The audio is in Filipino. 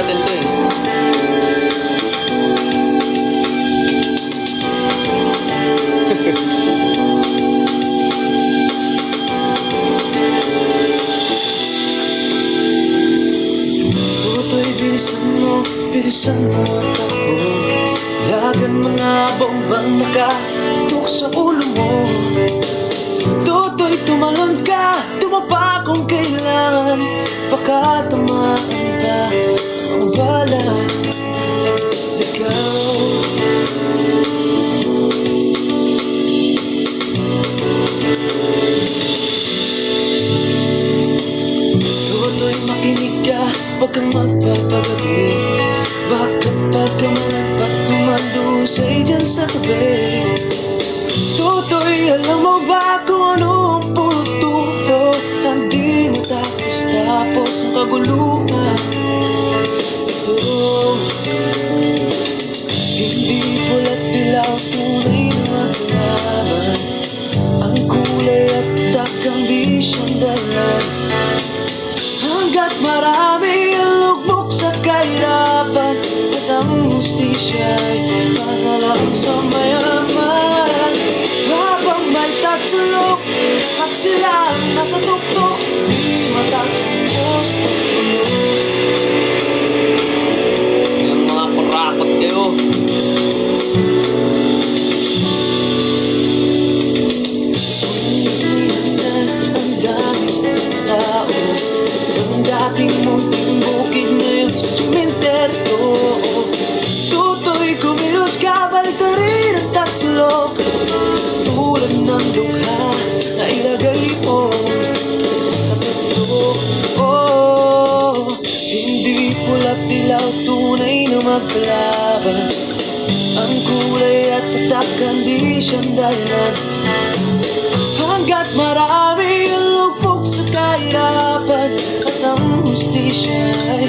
natin to eh. Tutoy, bilisan mo ang takbo. Lagan mga bombang nakatok sa ulo mo. Tutoy, tumalon ka, tumapa kung kailangan. Baka tamaan ka, ang bala. Ligaw. Tutoy, makinig ka, huwag kang magpapagabi. Baka pagkamalan pa kumalusay dyan sa tabi. Tutoy, alam mo ba kung ano ang puturo? Hindi mo tapos ang kaguluhan. Ito, hindi pula't dilaw, tunay na maglaban. Ang kulay at takang di siyang dalan. Hanggat marami ang lugmok sa kahirapan, at ang hustisya'y pangalak sa mayaman. Habang may tatsulok at sila ang nasa tuktok, di matatapos ang tulog. Yung mga kurakot kayo. Ang daming tao, ang dating munting bukid ngayong simenteryo. Tutoy, kumilos ka, baliktarin ang tatsulok. Tulad ng dukha na ilagay mo sa bundok. Oh, hindi pula't dilaw, tunay na maglaban. Ang kulay at patakan, di siyang dahilan. Hanggat marami ang lugmok sa kahirapan, at ang hustisya'y